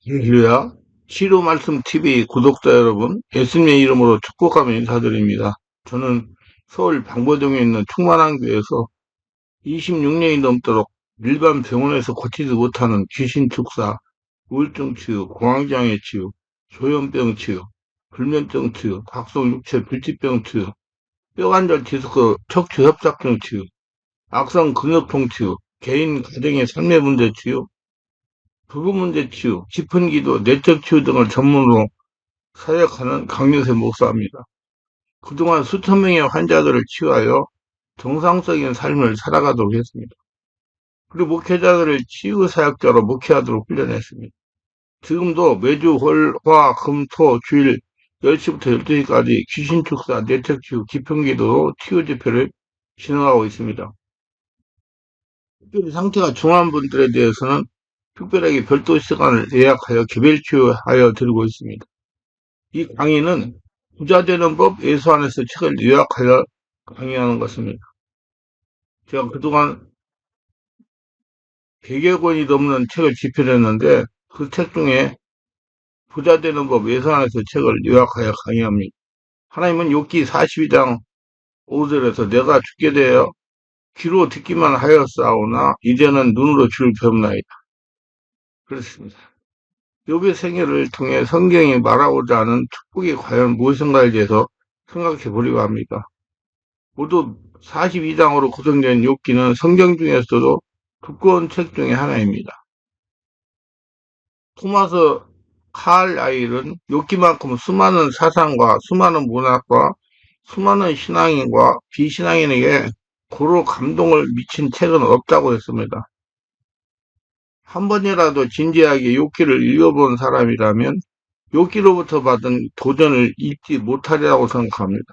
할렐루야. 치료 말씀 TV 구독자 여러분, 예수님의 이름으로 축복하며 인사드립니다. 저는 서울 방보동에 있는 충만한 교회에서 26년이 넘도록 일반 병원에서 고치지 못하는 귀신 축사, 우울증 치유, 공황장애 치유, 조현병 치유, 불면증 치유, 각성 육체 불치병 치유, 뼈관절 디스크 척추 협착증 치유, 악성 근육통 치유, 개인 가정의 삶의 문제 치유, 부부 문제 치유, 깊은 기도, 내적 치유 등을 전문으로 사역하는 강윤세 목사입니다. 그동안 수천 명의 환자들을 치유하여 정상적인 삶을 살아가도록 했습니다. 그리고 목회자들을 치유 사역자로 목회하도록 훈련했습니다. 지금도 매주 월, 화, 금, 토, 주일 10시부터 12시까지 귀신 축사, 내적 치유, 깊은 기도 치유 집회를 진행하고 있습니다. 특별히 상태가 중한 분들에 대해서는 특별하게 별도 시간을 예약하여 개별 치유하여 드리고 있습니다. 이 강의는 부자 되는 법 예수 안에서 책을 요약하여 강의하는 것입니다. 제가 그동안 100여 권이 넘는 책을 집필했는데 그 책 중에 부자 되는 법 예수 안에서 책을 요약하여 강의합니다. 하나님은 욥기 42장 5절에서 내가 죽게 되어 귀로 듣기만 하였사오나 이제는 눈으로 주를 배움나이다. 그렇습니다. 욥의 생애를 통해 성경이 말하고자 하는 축복이 과연 무엇인가에 대해서 생각해 보려고 합니다. 모두 42장으로 구성된 욥기는 성경 중에서도 두꺼운 책 중에 하나입니다. 토마스 칼라일은 욥기만큼 수많은 사상과 수많은 문학과 수많은 신앙인과 비신앙인에게 고로 감동을 미친 책은 없다고 했습니다. 한 번이라도 진지하게 욥기를 읽어본 사람이라면 욥기로부터 받은 도전을 잊지 못하리라고 생각합니다.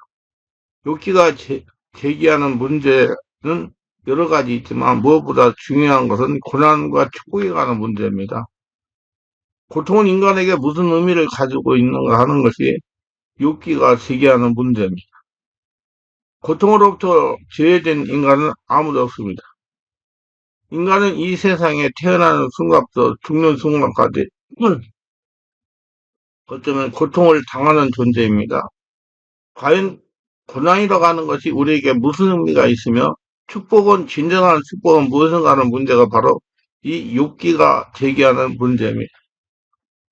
욥기가 제기하는 문제는 여러 가지 있지만 무엇보다 중요한 것은 고난과 축복에 관한 문제입니다. 고통은 인간에게 무슨 의미를 가지고 있는가 하는 것이 욥기가 제기하는 문제입니다. 고통으로부터 제외된 인간은 아무도 없습니다. 인간은 이 세상에 태어나는 순간부터 죽는 순간까지 어쩌면 고통을 당하는 존재입니다. 과연 고난이라고 하는 것이 우리에게 무슨 의미가 있으며 축복은 진정한 축복은 무엇인가 하는 문제가 바로 이 욥기가 제기하는 문제입니다.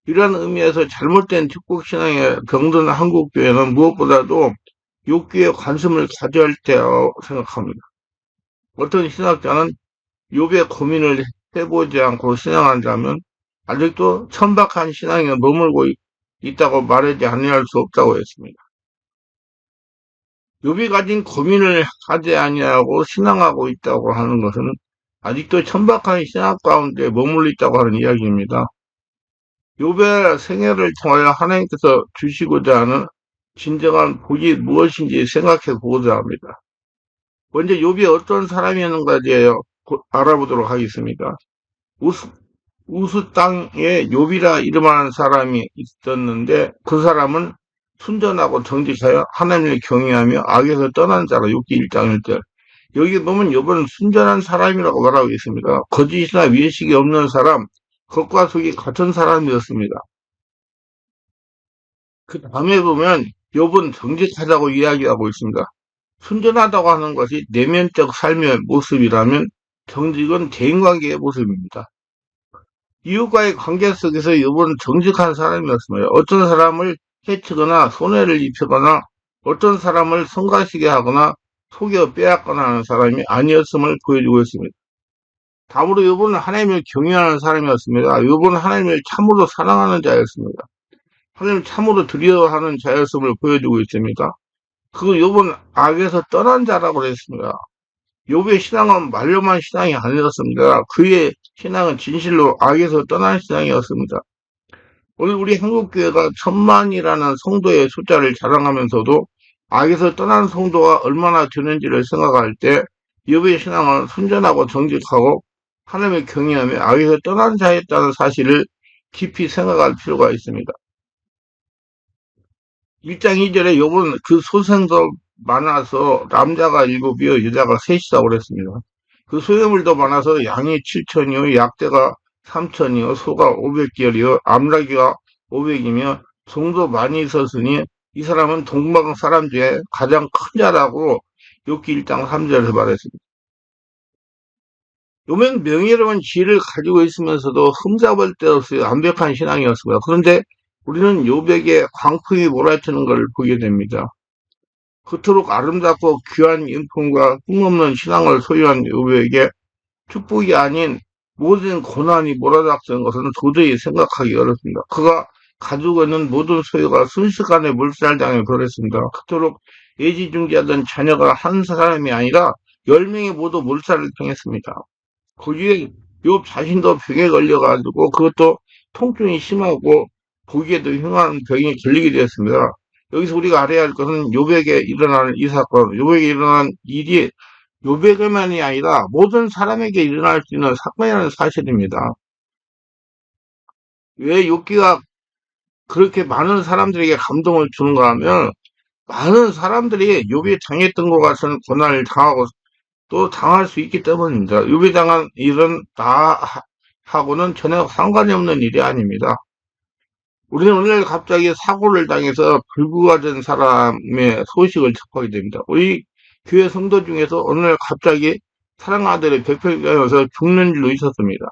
이러한 의미에서 잘못된 축복신앙에 병든 한국교회는 무엇보다도 욥기에 관심을 가져야 할 때라고 생각합니다. 어떤 신학자는 욥의 고민을 해보지 않고 신앙한다면 아직도 천박한 신앙에 머물고 있다고 말하지 아니할 수 없다고 했습니다. 욥이 가진 고민을 하지 아니하고 신앙하고 있다고 하는 것은 아직도 천박한 신앙 가운데 머물러 있다고 하는 이야기입니다. 욥의 생애를 통하여 하나님께서 주시고자 하는 진정한 복이 무엇인지 생각해 보고자 합니다. 먼저 욥이 어떤 사람이었는가에 대해 알아보도록 하겠습니다. 우스 땅에 욥이라 이름하는 사람이 있었는데 그 사람은 순전하고 정직하여 하나님을 경외하며 악에서 떠난 자라. 욥기 1장 1절. 여기 보면 욥은 순전한 사람이라고 말하고 있습니다. 거짓이나 외식이 없는 사람, 겉과 속이 같은 사람이었습니다. 그 다음에 보면 욥은 정직하다고 이야기하고 있습니다. 순전하다고 하는 것이 내면적 삶의 모습이라면 정직은 대인관계의 모습입니다. 이웃과의 관계 속에서 욥은 정직한 사람이었습니다. 어떤 사람을 해치거나 손해를 입히거나 어떤 사람을 성가시게 하거나 속여 빼앗거나 하는 사람이 아니었음을 보여주고 있습니다. 다음으로 욥은 하나님을 경외하는 사람이었습니다. 욥은 하나님을 참으로 사랑하는 자였습니다. 하나님을 참으로 두려워하는 자였음을 보여주고 있습니다. 그 욥은 악에서 떠난 자라고 했습니다. 욥의 신앙은 말로만 신앙이 아니었습니다. 그의 신앙은 진실로 악에서 떠난 신앙이었습니다. 오늘 우리 한국교회가 1000만이라는 성도의 숫자를 자랑하면서도 악에서 떠난 성도가 얼마나 되는지를 생각할 때 욥의 신앙은 순전하고 정직하고 하나님을 경외하며 악에서 떠난 자였다는 사실을 깊이 생각할 필요가 있습니다. 1장 2절에 욥은 그 소생도 많아서 남자가 7이요 여자가 3이라고 그랬습니다. 그 소유물도 많아서 양이 7천이요 약대가 삼천이요 소가 500개월이요 암나귀가 500이며 종도 많이 있었으니 이 사람은 동방 사람 중에 가장 큰 자라고 욥기 1장 3절에서 말했습니다. 욥은 명예로운 지혜를 가지고 있으면서도 흠잡을 데 없이 완벽한 신앙이었습니다. 그런데 우리는 욥에게 광풍이 몰아치는 걸 보게 됩니다. 그토록 아름답고 귀한 인품과 꿈없는 신앙을 소유한 욥에게 축복이 아닌 모든 고난이 몰아닥치는 것은 도저히 생각하기 어렵습니다. 그가 가지고 있는 모든 소유가 순식간에 몰살당해 버렸습니다. 그토록 애지중지하던 자녀가 한 사람이 아니라 10명이 모두 몰살을 당했습니다. 거기에 욥 자신도 병에 걸려가지고 그것도 통증이 심하고 보기에도 흉한 병이 걸리게 되었습니다. 여기서 우리가 알아야 할 것은 욥에게 일어난 이 사건, 욥에게 일어난 일이 욥에게만이 아니라 모든 사람에게 일어날 수 있는 사건이라는 사실입니다. 왜 욥기가 그렇게 많은 사람들에게 감동을 주는가 하면 많은 사람들이 욥이 당했던 것 같은 고난을 당하고 또 당할 수 있기 때문입니다. 욥이 당한 일은 나하고는 전혀 상관이 없는 일이 아닙니다. 우리는 오늘 갑자기 사고를 당해서 불구가 된 사람의 소식을 접하게 됩니다. 우리 교회 성도 중에서 오늘 갑자기 사랑 아들의 백혈병에서 죽는 일도 있었습니다.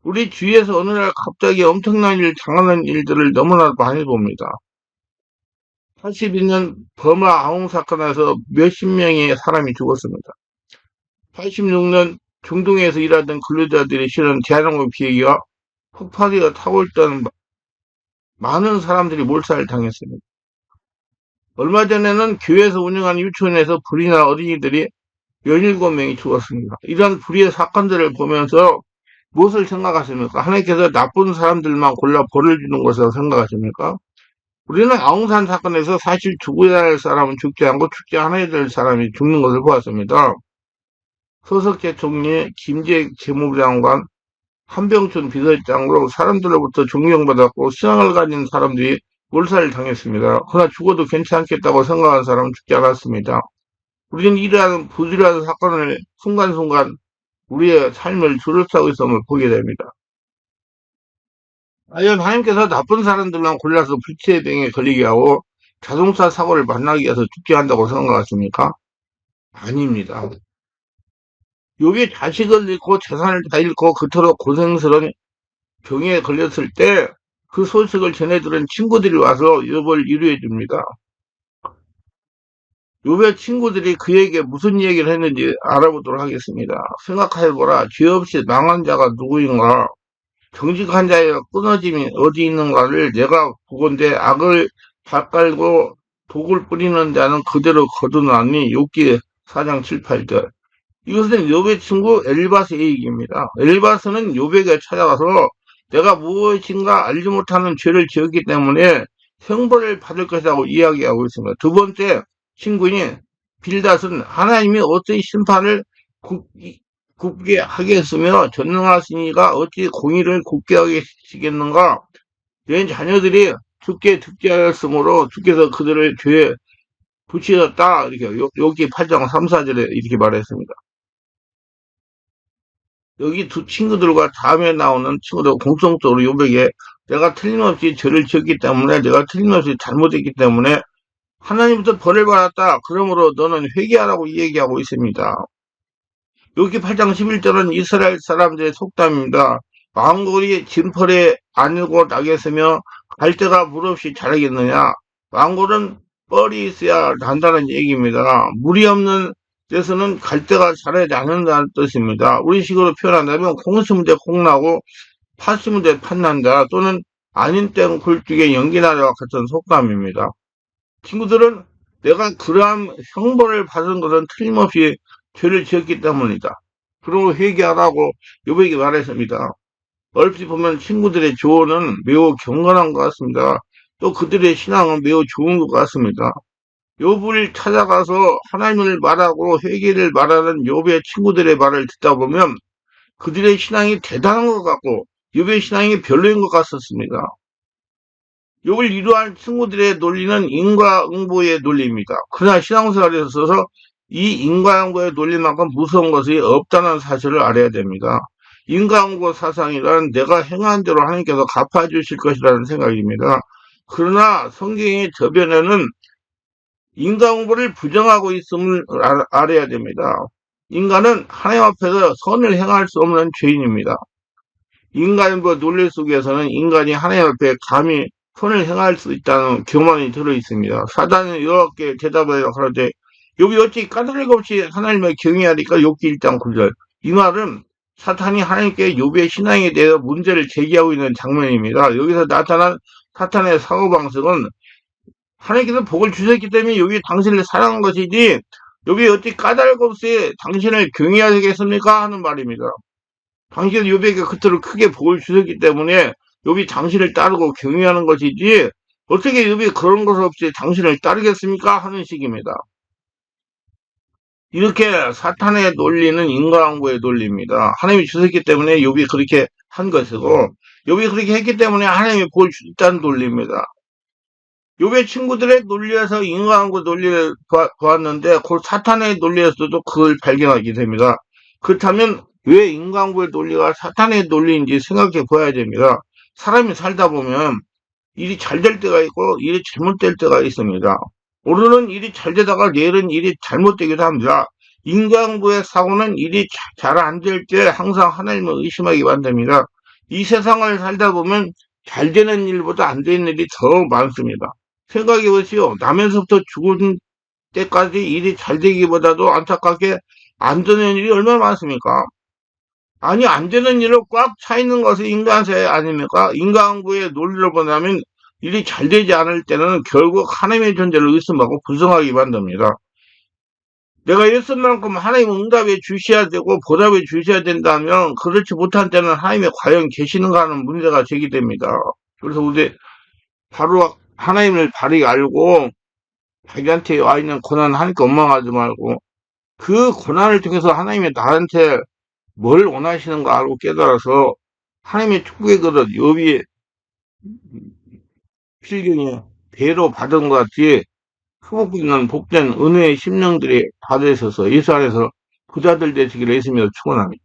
우리 주위에서 어느 날 갑자기 엄청난 일 당하는 일들을 너무나 많이 봅니다. 82년 버마 아웅 사건에서 몇십 명의 사람이 죽었습니다. 86년 중동에서 일하던 근로자들이 실은 대한항공 비행기가 폭파기가 타고 있던 많은 사람들이 몰살을 당했습니다. 얼마 전에는 교회에서 운영하는 유치원에서 불이나 어린이들이 17명이 죽었습니다. 이런 불의의 사건들을 보면서 무엇을 생각하십니까? 하나님께서 나쁜 사람들만 골라 벌을 주는 것이라고 생각하십니까? 우리는 아웅산 사건에서 사실 죽어야 할 사람은 죽지 않고 죽지 않아야 될 사람이 죽는 것을 보았습니다. 서석재 총리, 김재익 재무부 장관, 한병춘 비서실장으로 사람들로부터 존경받았고 신앙을 가진 사람들이 몰살을 당했습니다. 그러나 죽어도 괜찮겠다고 생각하는 사람은 죽지 않았습니다. 우리는 이러한 부질한 사건을 순간순간 우리의 삶을 주름하고 있음을 보게 됩니다. 과연 하나님께서 나쁜 사람들만 골라서 불치의 병에 걸리게 하고 자동차 사고를 만나게 해서 죽게 한다고 생각하십니까? 아닙니다. 욥이 자식을 잃고 재산을 다 잃고 그토록 고생스러운 병에 걸렸을 때 그 소식을 전해들은 친구들이 와서 욥을 위로해 줍니다. 욥의 친구들이 그에게 무슨 얘기를 했는지 알아보도록 하겠습니다. 생각해보라. 죄 없이 망한 자가 누구인가? 정직한 자의 끊어짐이 어디 있는가를 내가 보건대 악을 밭갈고 독을 뿌리는 자는 그대로 거두나니 욥기 4장 7, 8절. 이것은 욥의 친구 엘바스의 얘기입니다. 엘바스는 욥에게 찾아가서 내가 무엇인가 알지 못하는 죄를 지었기 때문에 형벌을 받을 것이라고 이야기하고 있습니다. 두 번째 친구인 빌닷은 하나님이 어찌 심판을 굽게 하겠으며 전능하시니가 어찌 공의를 굽게 하시겠는가? 내 자녀들이 죽게 득죄하였으므로 주께서 그들을 죄에 붙이셨다. 이렇게 여기 8장 3, 4절에 이렇게 말했습니다. 여기 두 친구들과 다음에 나오는 친구들 공통적으로 욥에게 내가 틀림없이 죄를 지었기 때문에 내가 틀림없이 잘못했기 때문에 하나님부터 벌을 받았다. 그러므로 너는 회개하라고 얘기하고 있습니다. 여기 8장 11절은 이스라엘 사람들의 속담입니다. 망골이 진펄에 아니고 나겠으며 갈대가 물 없이 자라겠느냐. 망골은 뻘이 있어야 난다는 얘기입니다. 물이 없는 데서는 갈대가 자라지 않는다는 뜻입니다. 우리 식으로 표현한다면 콩 심은 데 콩 나고 팥 심은 데 팥 난다 또는 아닌 땡 굴뚝에 연기 나려와 같은 속담입니다. 친구들은 내가 그러한 형벌을 받은 것은 틀림없이 죄를 지었기 때문이다. 그러고 회개하라고 욥에게 말했습니다. 얼핏 보면 친구들의 조언은 매우 경건한 것 같습니다. 또 그들의 신앙은 매우 좋은 것 같습니다. 욥을 찾아가서 하나님을 말하고 회개를 말하는 욥의 친구들의 말을 듣다 보면 그들의 신앙이 대단한 것 같고 욥의 신앙이 별로인 것 같았습니다. 욥을 위로할 친구들의 논리는 인과응보의 논리입니다. 그러나 신앙생활에 있어서 이 인과응보의 논리만큼 무서운 것이 없다는 사실을 알아야 됩니다. 인과응보 사상이란 내가 행한 대로 하나님께서 갚아주실 것이라는 생각입니다. 그러나 성경의 저변에는 인과응보를 부정하고 있음을 알아야 됩니다. 인간은 하나님 앞에서 선을 행할 수 없는 죄인입니다. 인간과 논리 속에서는 인간이 하나님 앞에 감히 선을 행할 수 있다는 교만이 들어있습니다. 사단은 이렇게 대답하여 가로되 여기 어찌 까닭 없이 하나님을 경외하니까 욥기 1장 9절. 이 말은 사탄이 하나님께 욥의 신앙에 대해서 문제를 제기하고 있는 장면입니다. 여기서 나타난 사탄의 사고방식은 하나님께서 복을 주셨기 때문에 욥이 당신을 사랑한 것이지 욥이 어찌 까닭 없이 당신을 경외하겠습니까? 하는 말입니다. 당신은 욥에게 그토록 크게 복을 주셨기 때문에 욥이 당신을 따르고 경외하는 것이지 어떻게 욥이 그런 것 없이 당신을 따르겠습니까? 하는 식입니다. 이렇게 사탄의 논리는 인과응보의 논리입니다. 하나님이 주셨기 때문에 욥이 그렇게 한 것이고 욥이 그렇게 했기 때문에 하나님이 복을 주셨다는 논리입니다. 욥의 친구들의 논리에서 인과응보 논리를 보았는데 곧 사탄의 논리에서도 그걸 발견하게 됩니다. 그렇다면 왜 인과응보의 논리가 사탄의 논리인지 생각해 봐야 됩니다. 사람이 살다 보면 일이 잘 될 때가 있고 일이 잘못될 때가 있습니다. 오늘은 일이 잘 되다가 내일은 일이 잘못되기도 합니다. 인과응보의 사고는 일이 잘 안 될 때 항상 하나님을 의심하게 만듭니다. 이 세상을 살다 보면 잘 되는 일보다 안 되는 일이 더 많습니다. 생각해 보시오. 나면서부터 죽은 때까지 일이 잘 되기보다도 안타깝게 안 되는 일이 얼마나 많습니까? 아니, 안 되는 일로 꽉 차 있는 것이 인간세 아닙니까? 인과응보의 논리로 본다면 일이 잘 되지 않을 때는 결국 하나님의 존재를 의심하고 부정하게 만듭니다. 내가 일순만큼 하나님 응답해 주셔야 되고 보답해 주셔야 된다면 그렇지 못한 때는 하나님이 과연 계시는가 하는 문제가 제기됩니다. 그래서 우리 바로 하나님을 바르게 알고 자기한테 와 있는 고난 하니까 원망하지 말고 그 고난을 통해서 하나님이 나한테 뭘 원하시는가 알고 깨달아서 하나님의 축복의 그릇 욥이 필경에 배로 받은 것 같이 회복 있는 복된 은혜의 심령들이 다 되셔서 예수 안에서 부자들 되시기를 예수님으로 축원합니다.